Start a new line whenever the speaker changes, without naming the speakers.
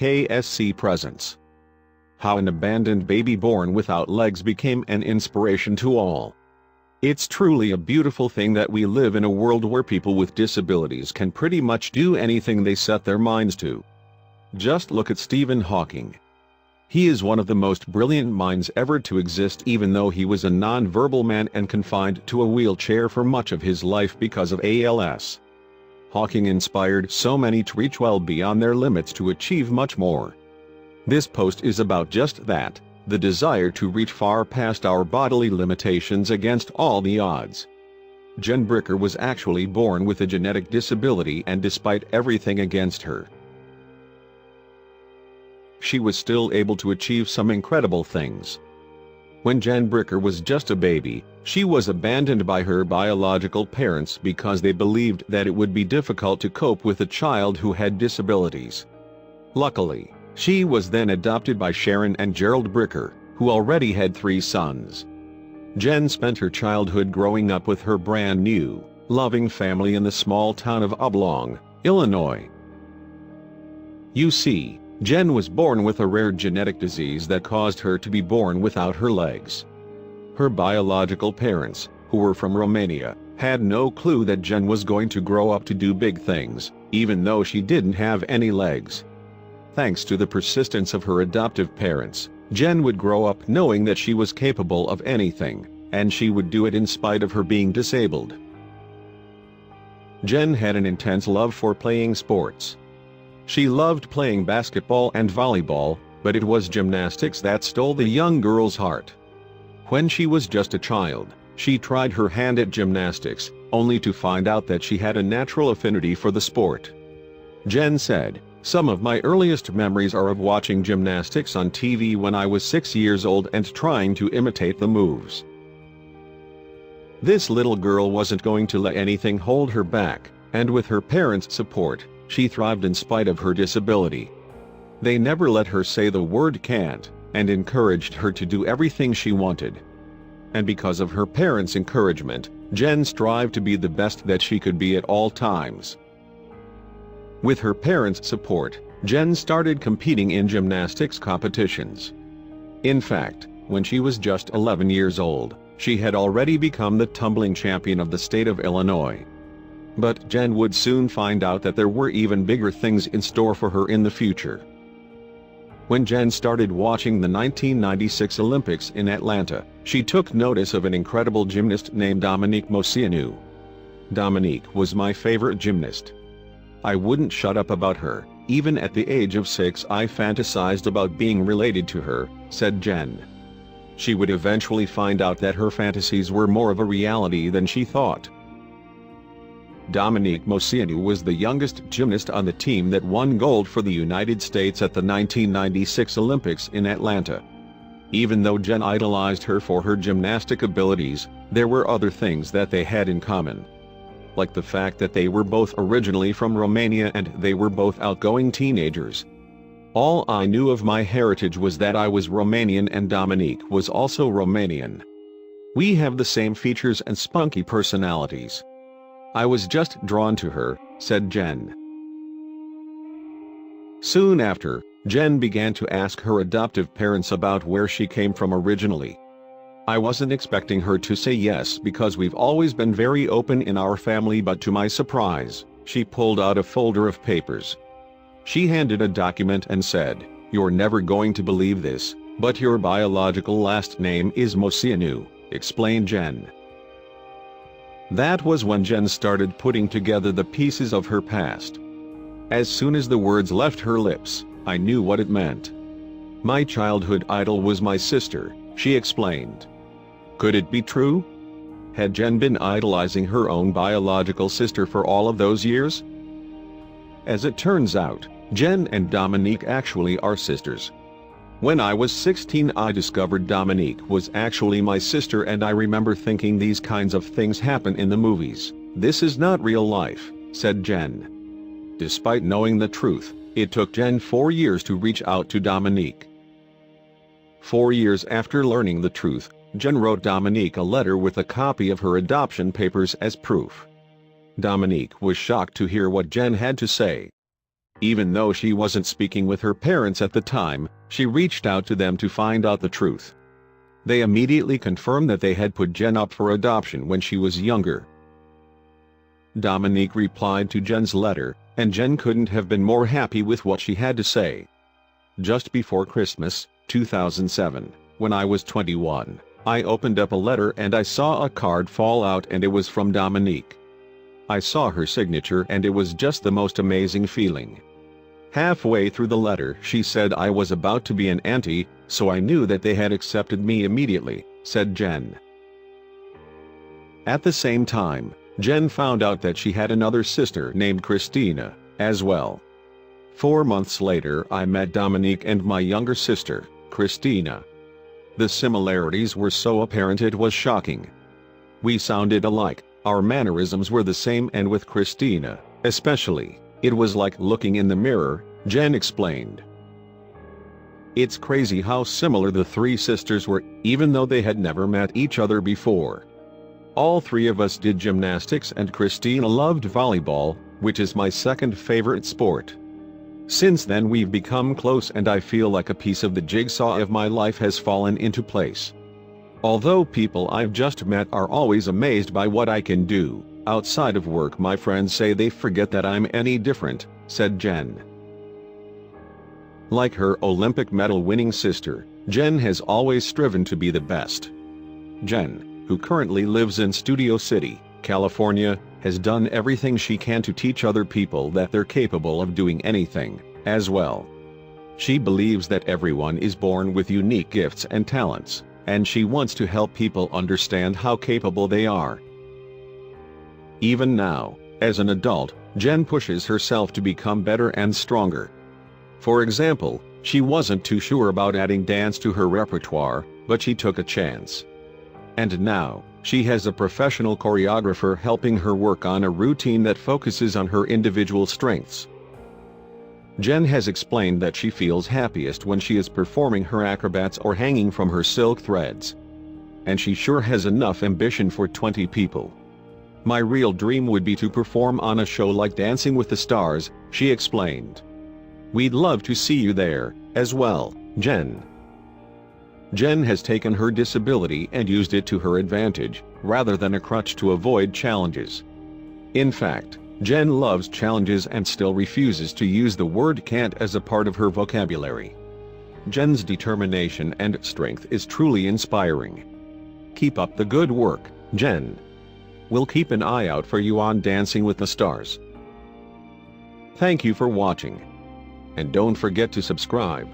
KSC Presents. How an abandoned baby born without legs became an inspiration to all. It's truly a beautiful thing that we live in a world where people with disabilities can pretty much do anything they set their minds to. Just look at Stephen Hawking. He is one of the most brilliant minds ever to exist, even though he was a non-verbal man and confined to a wheelchair for much of his life because of ALS. Hawking inspired so many to reach well beyond their limits to achieve much more. This post is about just that, the desire to reach far past our bodily limitations against all the odds. Jen Bricker was actually born with a genetic disability, and despite everything against her, she was still able to achieve some incredible things. When Jen Bricker was just a baby, she was abandoned by her biological parents because they believed that it would be difficult to cope with a child who had disabilities. Luckily, she was then adopted by Sharon and Gerald Bricker, who already had 3 sons. Jen spent her childhood growing up with her brand new, loving family in the small town of Oblong, Illinois. You see, Jen was born with a rare genetic disease that caused her to be born without her legs. Her biological parents, who were from Romania, had no clue that Jen was going to grow up to do big things, even though she didn't have any legs. Thanks to the persistence of her adoptive parents, Jen would grow up knowing that she was capable of anything, and she would do it in spite of her being disabled. Jen had an intense love for playing sports. She loved playing basketball and volleyball, but it was gymnastics that stole the young girl's heart. When she was just a child, she tried her hand at gymnastics, only to find out that she had a natural affinity for the sport. Jen said, "Some of my earliest memories are of watching gymnastics on TV when I was 6 years old and trying to imitate the moves." This little girl wasn't going to let anything hold her back, and with her parents' support, she thrived in spite of her disability. They never let her say the word can't, and encouraged her to do everything she wanted. And because of her parents' encouragement, Jen strived to be the best that she could be at all times. With her parents' support, Jen started competing in gymnastics competitions. In fact, when she was just 11 years old, she had already become the tumbling champion of the state of Illinois. But Jen would soon find out that there were even bigger things in store for her in the future. When Jen started watching the 1996 Olympics in Atlanta, she took notice of an incredible gymnast named Dominique Moceanu. "Dominique was my favorite gymnast. I wouldn't shut up about her. Even at the age of 6 I fantasized about being related to her," said Jen. She would eventually find out that her fantasies were more of a reality than she thought. Dominique Moceanu was the youngest gymnast on the team that won gold for the United States at the 1996 Olympics in Atlanta. Even though Jen idolized her for her gymnastic abilities, there were other things that they had in common. Like the fact that they were both originally from Romania and they were both outgoing teenagers. All I knew of my heritage was that I was Romanian and Dominique was also Romanian. We have the same features and spunky personalities. I was just drawn to her, said Jen. Soon after, Jen began to ask her adoptive parents about where she came from originally. "I wasn't expecting her to say yes because we've always been very open in our family, but to my surprise, she pulled out a folder of papers. She handed a document and said, 'You're never going to believe this, but your biological last name is Moceanu,'" explained Jen. That was when Jen started putting together the pieces of her past. As soon as the words left her lips, I knew what it meant. "My childhood idol was my sister," she explained. Could it be true? Had Jen been idolizing her own biological sister for all of those years? As it turns out, Jen and Dominique actually are sisters. When I was 16 I discovered Dominique was actually my sister, and I remember thinking these kinds of things happen in the movies. This is not real life, said Jen. Despite knowing the truth, it took Jen 4 years to reach out to Dominique. 4 years after learning the truth, Jen wrote Dominique a letter with a copy of her adoption papers as proof. Dominique was shocked to hear what Jen had to say. Even though she wasn't speaking with her parents at the time, she reached out to them to find out the truth. They immediately confirmed that they had put Jen up for adoption when she was younger. Dominique replied to Jen's letter, and Jen couldn't have been more happy with what she had to say. Just before Christmas, 2007, when I was 21, I opened up a letter and I saw a card fall out, and it was from Dominique. I saw her signature and it was just the most amazing feeling. Halfway through the letter she said I was about to be an auntie, so I knew that they had accepted me immediately, said Jen. At the same time, Jen found out that she had another sister named Christina, as well. 4 months later I met Dominique and my younger sister, Christina. The similarities were so apparent it was shocking. We sounded alike, our mannerisms were the same, and with Christina, especially, it was like looking in the mirror, Jen explained. It's crazy how similar the three sisters were, even though they had never met each other before. All three of us did gymnastics and Christina loved volleyball, which is my second favorite sport. Since then we've become close and I feel like a piece of the jigsaw of my life has fallen into place. Although people I've just met are always amazed by what I can do, outside of work my friends say they forget that I'm any different, said Jen. Like her Olympic medal-winning sister, Jen has always striven to be the best. Jen, who currently lives in Studio City, California, has done everything she can to teach other people that they're capable of doing anything, as well. She believes that everyone is born with unique gifts and talents, and she wants to help people understand how capable they are. Even now, as an adult, Jen pushes herself to become better and stronger. For example, she wasn't too sure about adding dance to her repertoire, but she took a chance. And now, she has a professional choreographer helping her work on a routine that focuses on her individual strengths. Jen has explained that she feels happiest when she is performing her acrobats or hanging from her silk threads. And she sure has enough ambition for 20 people. My real dream would be to perform on a show like Dancing with the Stars, she explained. We'd love to see you there, as well, Jen. Jen has taken her disability and used it to her advantage, rather than a crutch to avoid challenges. In fact, Jen loves challenges and still refuses to use the word can't as a part of her vocabulary. Jen's determination and strength is truly inspiring. Keep up the good work, Jen. We'll keep an eye out for you on Dancing with the Stars. Thank you for watching. And don't forget to subscribe.